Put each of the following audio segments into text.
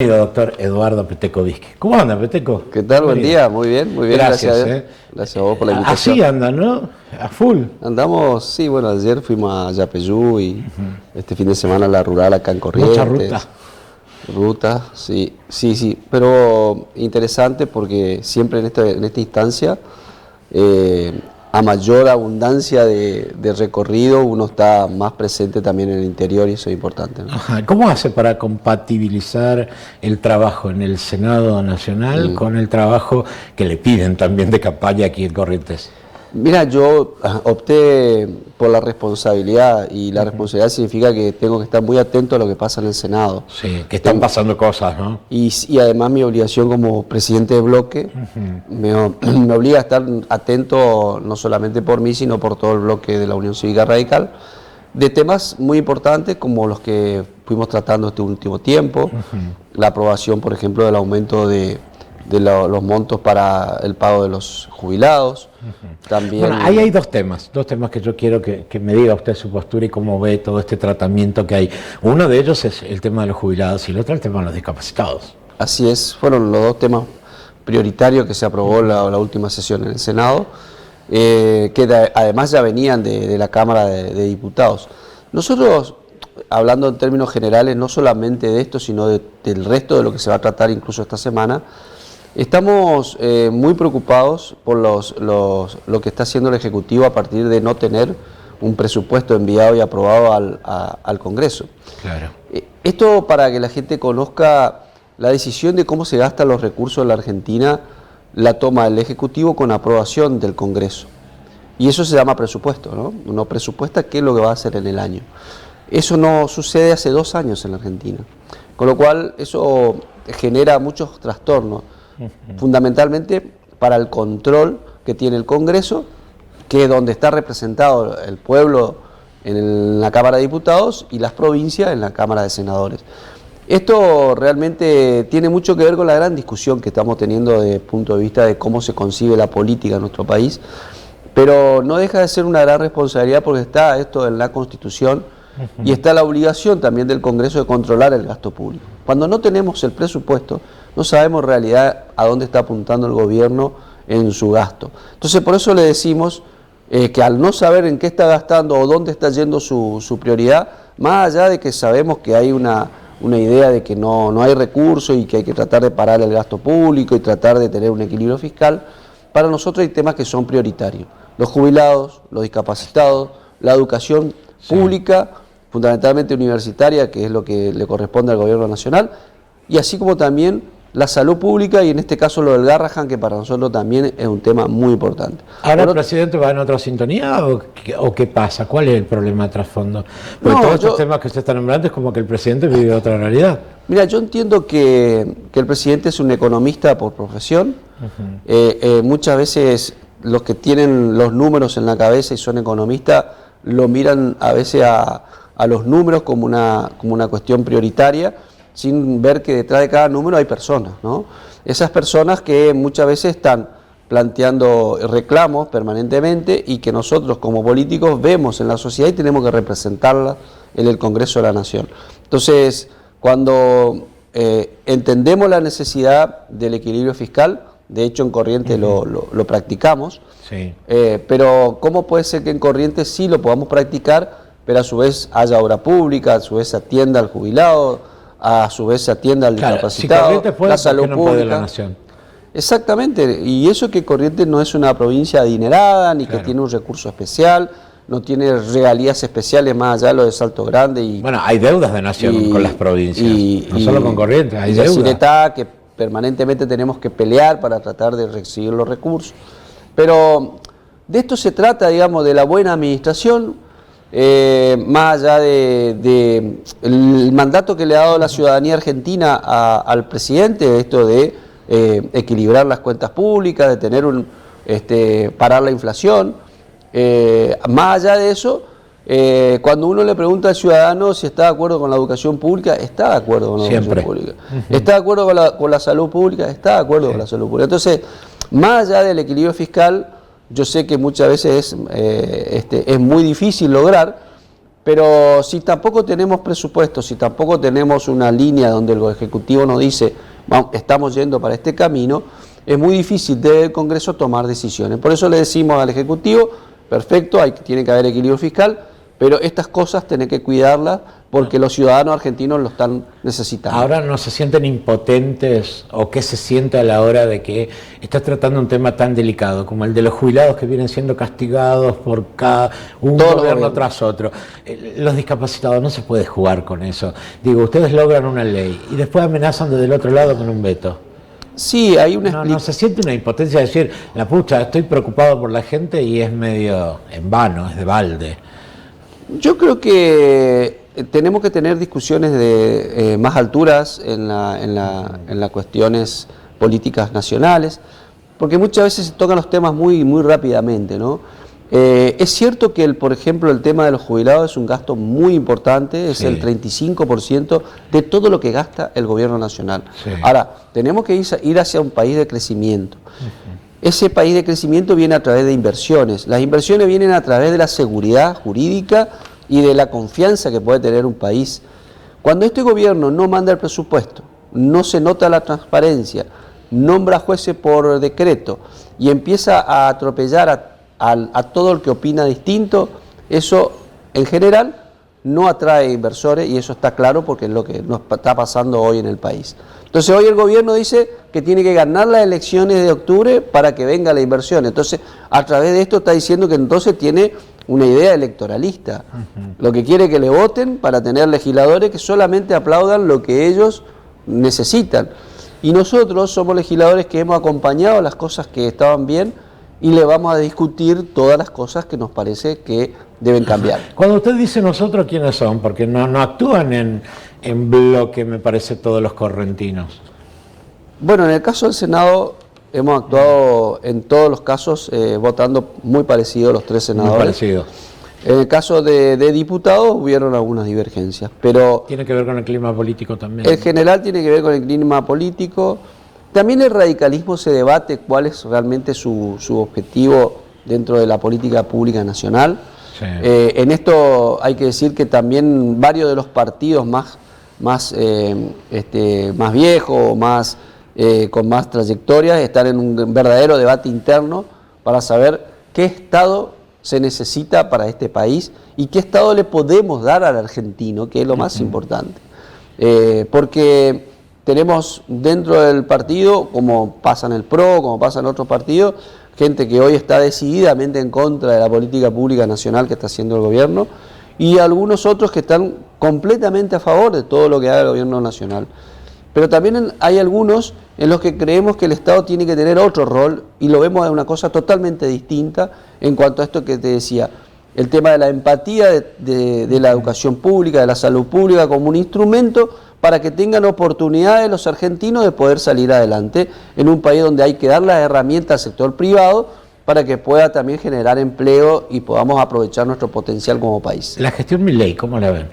Doctor Eduardo Peteco Vizque. ¿Cómo anda, Peteco? ¿Qué tal? Buen día, muy bien, Gracias, gracias a Dios. Gracias a vos por la invitación. Así anda, ¿no? A full. Andamos, sí, bueno, ayer fuimos a Yapeyú y este fin de semana a la rural acá en Corrientes. Mucha ruta. Ruta, sí, pero interesante porque siempre en esta instancia, a mayor abundancia de recorrido, uno está más presente también en el interior y eso es importante, ¿no? Ajá. ¿Cómo hace para compatibilizar el trabajo en el Senado Nacional con el trabajo que le piden también de campaña aquí en Corrientes? Mira, yo opté por la responsabilidad y la responsabilidad significa que tengo que estar muy atento a lo que pasa en el Senado. Sí, que están pasando cosas, ¿no? Y además mi obligación como presidente de bloque me obliga a estar atento no solamente por mí, sino por todo el bloque de la Unión Cívica Radical, de temas muy importantes como los que fuimos tratando este último tiempo, la aprobación, por ejemplo, del aumento de los montos para el pago de los jubilados. También... Bueno, ahí hay dos temas que yo quiero que me diga usted su postura y cómo ve todo este tratamiento que hay. Uno de ellos es el tema de los jubilados y el otro el tema de los discapacitados. Así es, fueron los dos temas prioritarios que se aprobó la última sesión en el Senado, que además ya venían de la Cámara de Diputados. Nosotros, hablando en términos generales, no solamente de esto, sino del resto de lo que se va a tratar incluso esta semana, estamos muy preocupados por lo que está haciendo el Ejecutivo a partir de no tener un presupuesto enviado y aprobado al Congreso. Claro. Esto para que la gente conozca la decisión de cómo se gastan los recursos en la Argentina, la toma el Ejecutivo con aprobación del Congreso. Y eso se llama presupuesto, ¿no? Uno presupuesta qué es lo que va a hacer en el año. Eso no sucede hace 2 años en la Argentina. Con lo cual eso genera muchos trastornos. Fundamentalmente para el control que tiene el Congreso, que es donde está representado el pueblo en la Cámara de Diputados y las provincias en la Cámara de Senadores. Esto realmente tiene mucho que ver con la gran discusión que estamos teniendo desde el punto de vista de cómo se concibe la política en nuestro país, pero no deja de ser una gran responsabilidad porque está esto en la Constitución y está la obligación también del Congreso de controlar el gasto público. Cuando no tenemos el presupuesto, no sabemos en realidad a dónde está apuntando el gobierno en su gasto. Entonces, por eso le decimos que al no saber en qué está gastando o dónde está yendo su prioridad, más allá de que sabemos que hay una idea de que no hay recursos y que hay que tratar de parar el gasto público y tratar de tener un equilibrio fiscal, para nosotros hay temas que son prioritarios. Los jubilados, los discapacitados, la educación pública, fundamentalmente universitaria, que es lo que le corresponde al gobierno nacional, y así como también la salud pública y en este caso lo del Garrahan, que para nosotros también es un tema muy importante. ¿Ahora el presidente va en otra sintonía o qué pasa? ¿Cuál es el problema de trasfondo? Porque todos estos temas que usted está nombrando es como que el presidente vive otra realidad. Mira, yo entiendo que el presidente es un economista por profesión. Muchas veces los que tienen los números en la cabeza y son economistas lo miran a veces a los números como una cuestión prioritaria, sin ver que detrás de cada número hay personas, ¿no? Esas personas que muchas veces están planteando reclamos permanentemente y que nosotros como políticos vemos en la sociedad y tenemos que representarla en el Congreso de la Nación. Entonces, cuando entendemos la necesidad del equilibrio fiscal, de hecho en Corrientes lo practicamos, pero ¿cómo puede ser que en Corrientes sí lo podamos practicar, pero a su vez haya obra pública, a su vez se atienda al jubilado, a su vez se atienda al discapacitado, la salud pública? La nación. Exactamente, y eso que Corrientes no es una provincia adinerada, ni que tiene un recurso especial, no tiene regalías especiales más allá de lo de Salto Grande. Bueno, hay deudas de nación con las provincias, no solo con Corrientes, hay deudas. Que permanentemente tenemos que pelear para tratar de recibir los recursos. Pero de esto se trata, digamos, de la buena administración, más allá del mandato que le ha dado la ciudadanía argentina al presidente, esto de equilibrar las cuentas públicas, de tener parar la inflación. Más allá de eso, cuando uno le pregunta al ciudadano si está de acuerdo con la educación pública, está de acuerdo con la educación pública. Está de acuerdo con la salud pública, está de acuerdo con la salud pública. Entonces, más allá del equilibrio fiscal, yo sé que muchas veces es muy difícil lograr, Pero si tampoco tenemos presupuesto, si tampoco tenemos una línea donde el Ejecutivo nos dice, estamos yendo para este camino, es muy difícil del Congreso tomar decisiones. Por eso le decimos al Ejecutivo, perfecto, tiene que haber equilibrio fiscal, pero estas cosas tenés que cuidarlas porque los ciudadanos argentinos lo están necesitando. Ahora no se sienten impotentes, o qué se siente a la hora de que estás tratando un tema tan delicado como el de los jubilados que vienen siendo castigados por un gobierno tras otro. Los discapacitados, no se puede jugar con eso. Digo, ustedes logran una ley y después amenazan desde el otro lado con un veto. Sí, hay una no se siente una impotencia de decir, la pucha, estoy preocupado por la gente y es medio en vano, es de balde. Yo creo que tenemos que tener discusiones de más alturas en las cuestiones políticas nacionales, porque muchas veces se tocan los temas muy rápidamente, ¿no? Es cierto que, por ejemplo, el tema de los jubilados es un gasto muy importante, es el 35% de todo lo que gasta el gobierno nacional. Sí. Ahora, tenemos que ir hacia un país de crecimiento. Ese país de crecimiento viene a través de inversiones. Las inversiones vienen a través de la seguridad jurídica y de la confianza que puede tener un país. Cuando este gobierno no manda el presupuesto, no se nota la transparencia, nombra jueces por decreto y empieza a atropellar a todo el que opina distinto, eso en general no atrae inversores, y eso está claro porque es lo que nos está pasando hoy en el país. Entonces hoy el gobierno dice que tiene que ganar las elecciones de octubre para que venga la inversión. Entonces, a través de esto está diciendo que entonces tiene una idea electoralista. Lo que quiere que le voten para tener legisladores que solamente aplaudan lo que ellos necesitan. Y nosotros somos legisladores que hemos acompañado las cosas que estaban bien y le vamos a discutir todas las cosas que nos parece que deben cambiar. Cuando usted dice nosotros, ¿quiénes son? Porque no actúan en bloque, me parece, todos los correntinos. Bueno, en el caso del Senado hemos actuado en todos los casos votando muy parecido los tres senadores. Muy parecido. En el caso de diputados hubieron algunas divergencias, pero... Tiene que ver con el clima político también. En general tiene que ver con el clima político. También el radicalismo se debate cuál es realmente su objetivo dentro de la política pública nacional. Sí. En esto hay que decir que también varios de los partidos más viejos, con más trayectoria, están en un verdadero debate interno para saber qué Estado se necesita para este país y qué Estado le podemos dar al argentino, que es lo más importante. Porque tenemos dentro del partido, como pasa en el PRO, como pasa en otros partidos, gente que hoy está decididamente en contra de la política pública nacional que está haciendo el gobierno, y algunos otros que están completamente a favor de todo lo que haga el gobierno nacional. Pero también hay algunos en los que creemos que el Estado tiene que tener otro rol, y lo vemos de una cosa totalmente distinta en cuanto a esto que te decía, el tema de la empatía de la educación pública, de la salud pública como un instrumento para que tengan oportunidades los argentinos de poder salir adelante en un país donde hay que dar las herramientas al sector privado para que pueda también generar empleo y podamos aprovechar nuestro potencial como país. La gestión Milei, ¿cómo la ven?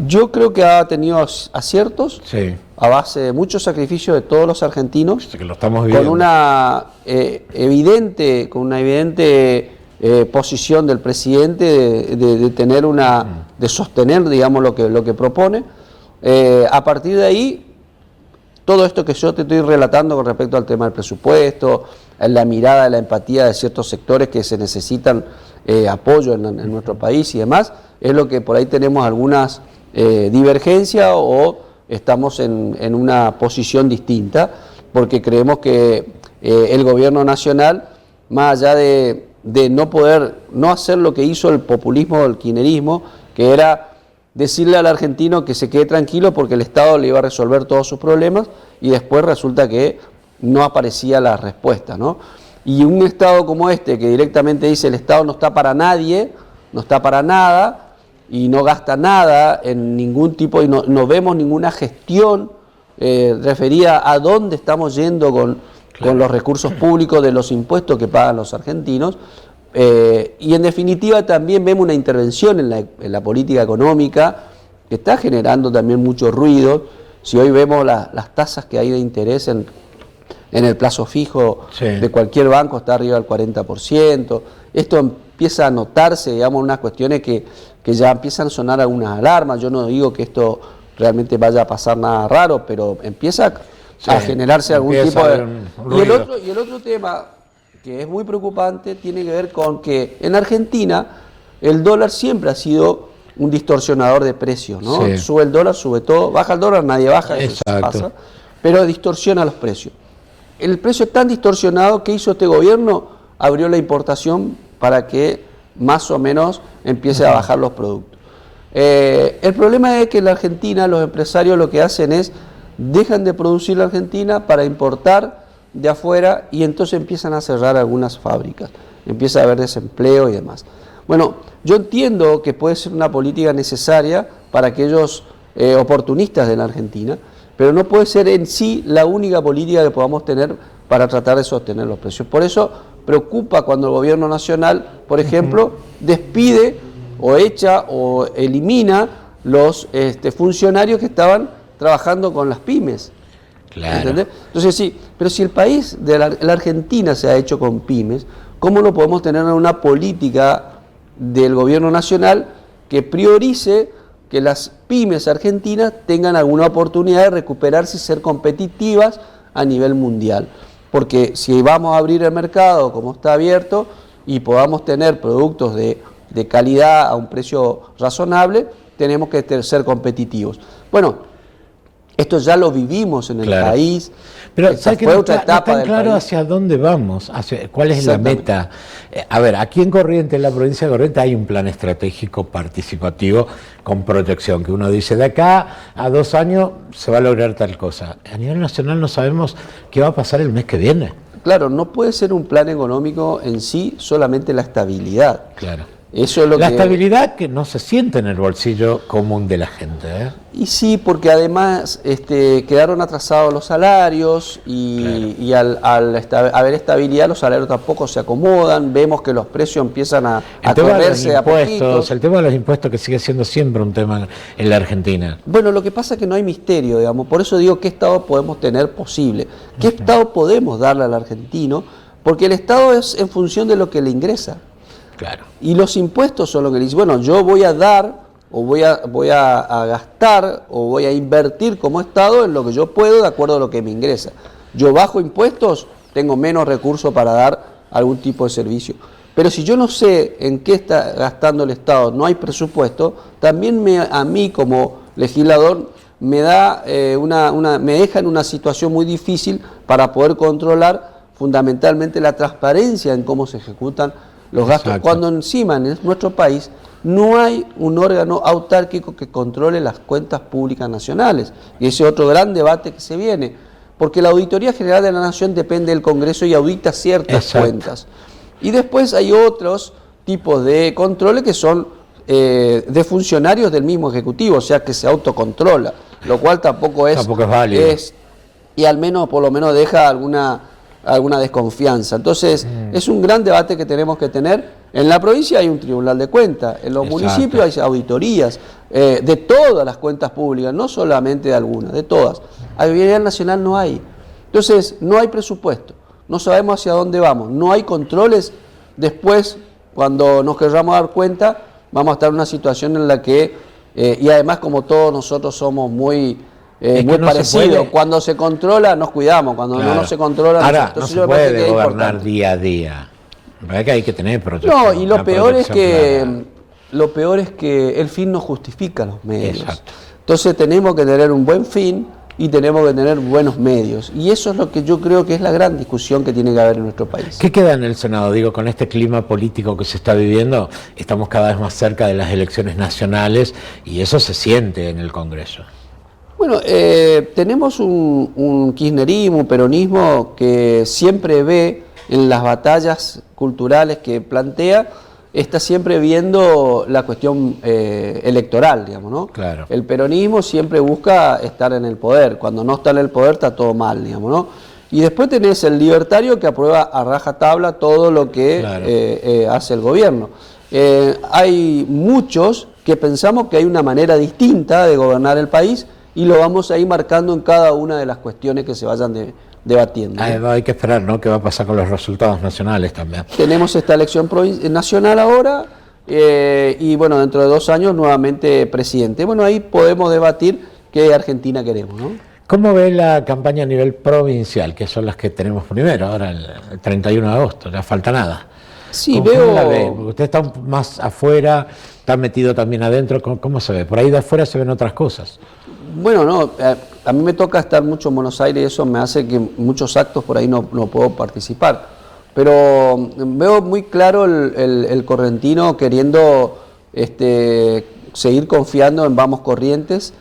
Yo creo que ha tenido aciertos, sí, a base de mucho sacrificio de todos los argentinos, que lo estamos viendo, con una evidente posición del presidente de sostener, digamos, lo que propone. A partir de ahí, todo esto que yo te estoy relatando con respecto al tema del presupuesto, la mirada, la empatía de ciertos sectores que se necesitan apoyo en nuestro país y demás, es lo que por ahí tenemos algunas divergencias o estamos en una posición distinta, porque creemos que el gobierno nacional, más allá de no hacer lo que hizo el populismo, el kirchnerismo, que era decirle al argentino que se quede tranquilo porque el Estado le iba a resolver todos sus problemas, y después resulta que no aparecía la respuesta, ¿no? Y un Estado como este, que directamente dice el Estado no está para nadie, no está para nada, y no gasta nada en ningún tipo, y no vemos ninguna gestión referida a dónde estamos yendo con los recursos públicos de los impuestos que pagan los argentinos. Y en definitiva también vemos una intervención en la política económica que está generando también mucho ruido. Si hoy vemos las tasas que hay de interés en el plazo fijo, sí, de cualquier banco está arriba del 40%, esto empieza a notarse, digamos, unas cuestiones que ya empiezan a sonar algunas alarmas. Yo no digo que esto realmente vaya a pasar nada raro, pero empieza a generarse algún tipo de... Y el otro tema que es muy preocupante tiene que ver con que en Argentina el dólar siempre ha sido un distorsionador de precios, ¿no? Sí. Sube el dólar, sube todo, baja el dólar, nadie baja, eso pasa, pero distorsiona los precios. El precio es tan distorsionado que hizo este gobierno, abrió la importación para que más o menos empiece a bajar los productos. El problema es que en la Argentina los empresarios lo que hacen es, dejan de producir en la Argentina para importar de afuera y entonces empiezan a cerrar algunas fábricas, empieza a haber desempleo y demás. Bueno, yo entiendo que puede ser una política necesaria para aquellos oportunistas de la Argentina, pero no puede ser en sí la única política que podamos tener para tratar de sostener los precios. Por eso preocupa cuando el gobierno nacional, por ejemplo, despide o echa o elimina los funcionarios que estaban trabajando con las pymes. Claro. ¿Entendés? Entonces sí, pero si el país de la Argentina se ha hecho con pymes, ¿cómo no podemos tener una política del gobierno nacional que priorice que las pymes argentinas tengan alguna oportunidad de recuperarse y ser competitivas a nivel mundial? Porque si vamos a abrir el mercado como está abierto y podamos tener productos de calidad a un precio razonable, tenemos que ser competitivos. Bueno, esto ya lo vivimos en el país. Pero ¿sabes que fue no otra está etapa tan del claro país? hacia dónde vamos? ¿Cuál es la meta? A ver, aquí en Corrientes, en la provincia de Corrientes, hay un plan estratégico participativo con proyección, que uno dice, de acá a 2 años se va a lograr tal cosa. A nivel nacional no sabemos qué va a pasar el mes que viene. Claro, no puede ser un plan económico en sí solamente la estabilidad. Claro. Eso es La estabilidad que no se siente en el bolsillo común de la gente, ¿eh? Y sí, porque además quedaron atrasados los salarios y al haber estabilidad los salarios tampoco se acomodan, vemos que los precios empiezan a correrse a poquitos. El tema de los impuestos que sigue siendo siempre un tema en la Argentina. Bueno, lo que pasa es que no hay misterio, digamos, por eso digo qué Estado podemos tener posible, qué Estado podemos darle al argentino, porque el Estado es en función de lo que le ingresa. Claro. Y los impuestos son lo que le dicen, bueno, yo voy a dar, o voy a gastar, o voy a invertir como Estado en lo que yo puedo de acuerdo a lo que me ingresa. Yo bajo impuestos, tengo menos recursos para dar algún tipo de servicio. Pero si yo no sé en qué está gastando el Estado, no hay presupuesto, también a mí como legislador me deja en una situación muy difícil para poder controlar fundamentalmente la transparencia en cómo se ejecutan los gastos, cuando encima en nuestro país no hay un órgano autárquico que controle las cuentas públicas nacionales. Y ese es otro gran debate que se viene, porque la Auditoría General de la Nación depende del Congreso y audita ciertas cuentas. Y después hay otros tipos de controles que son de funcionarios del mismo Ejecutivo, o sea que se autocontrola, lo cual tampoco es válido. Y al menos, por lo menos, deja alguna desconfianza. Entonces, es un gran debate que tenemos que tener. En la provincia hay un tribunal de cuentas, en los municipios hay auditorías de todas las cuentas públicas, no solamente de algunas, de todas. A nivel nacional no hay. Entonces, no hay presupuesto, no sabemos hacia dónde vamos, no hay controles. Después, cuando nos queramos dar cuenta, vamos a estar en una situación en la que, y además como todos nosotros somos muy parecido. Cuando se controla nos cuidamos, cuando no se controla ahora no se puede gobernar día a día. La verdad que hay que tener proyección. No, y lo peor es que el fin no justifica los medios. Exacto. Entonces tenemos que tener un buen fin y tenemos que tener buenos medios. Y eso es lo que yo creo que es la gran discusión que tiene que haber en nuestro país. ¿Qué queda en el Senado? Digo, con este clima político que se está viviendo, estamos cada vez más cerca de las elecciones nacionales y eso se siente en el Congreso. Bueno, tenemos un kirchnerismo, un peronismo que siempre ve en las batallas culturales que plantea, está siempre viendo la cuestión electoral, digamos, ¿no? Claro. El peronismo siempre busca estar en el poder, cuando no está en el poder está todo mal, digamos, ¿no? Y después tenés el libertario que aprueba a rajatabla todo lo que hace el gobierno. Hay muchos que pensamos que hay una manera distinta de gobernar el país y lo vamos a ir marcando en cada una de las cuestiones que se vayan debatiendo. Hay que esperar, ¿no?, qué va a pasar con los resultados nacionales también. Tenemos esta elección nacional ahora, y bueno, dentro de 2 años nuevamente presidente. Bueno, ahí podemos debatir qué Argentina queremos, ¿no? ¿Cómo ve la campaña a nivel provincial, que son las que tenemos primero, ahora el 31 de agosto, ya falta nada? Sí, ¿Cómo la ve? Porque usted está más afuera, está metido también adentro, ¿cómo se ve? Por ahí de afuera se ven otras cosas. Bueno, no, a mí me toca estar mucho en Buenos Aires y eso me hace que muchos actos por ahí no puedo participar. Pero veo muy claro el correntino queriendo seguir confiando en Vamos Corrientes,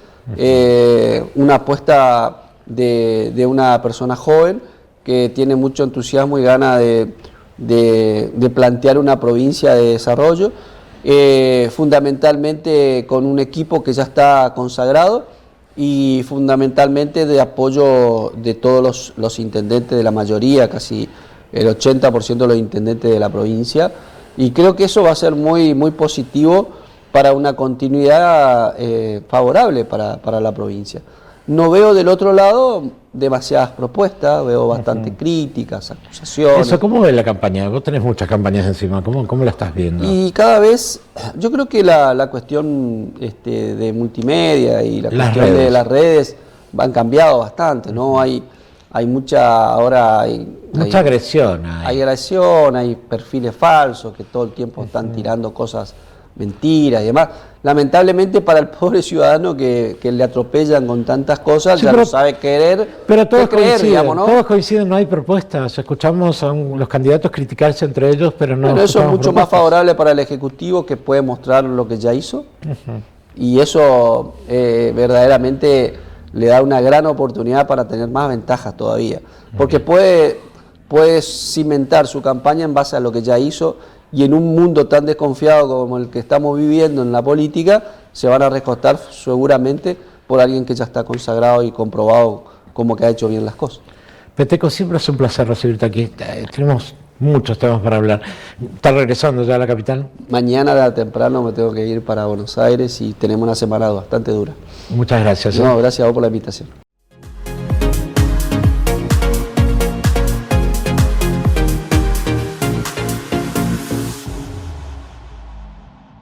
una apuesta de una persona joven que tiene mucho entusiasmo y gana de plantear una provincia de desarrollo, fundamentalmente con un equipo que ya está consagrado y fundamentalmente de apoyo de todos los intendentes, de la mayoría, casi el 80% de los intendentes de la provincia, y creo que eso va a ser muy, muy positivo para una continuidad favorable para la provincia. No veo del otro lado demasiadas propuestas, veo bastante críticas, acusaciones. Eso, ¿cómo ves la campaña? Vos tenés muchas campañas encima, ¿cómo la estás viendo? Y cada vez, yo creo que la cuestión de multimedia y la cuestión de las redes han cambiado bastante, ¿no? Hay mucha, ahora mucha agresión. Hay agresión, hay perfiles falsos que todo el tiempo están tirando cosas, mentiras y demás. Lamentablemente para el pobre ciudadano que le atropellan con tantas cosas, sí, ya no sabe querer, pero todos coinciden, no hay propuestas. Escuchamos a los candidatos criticarse entre ellos, pero no. Pero eso es mucho más favorable para el Ejecutivo, que puede mostrar lo que ya hizo, y eso verdaderamente le da una gran oportunidad para tener más ventajas todavía, porque puede cimentar su campaña en base a lo que ya hizo, y en un mundo tan desconfiado como el que estamos viviendo en la política, se van a recostar seguramente por alguien que ya está consagrado y comprobado como que ha hecho bien las cosas. Peteco, siempre es un placer recibirte aquí. Tenemos muchos temas para hablar. ¿Estás regresando ya a la capital? Mañana temprano me tengo que ir para Buenos Aires y tenemos una semana bastante dura. Muchas gracias. No, gracias a vos por la invitación.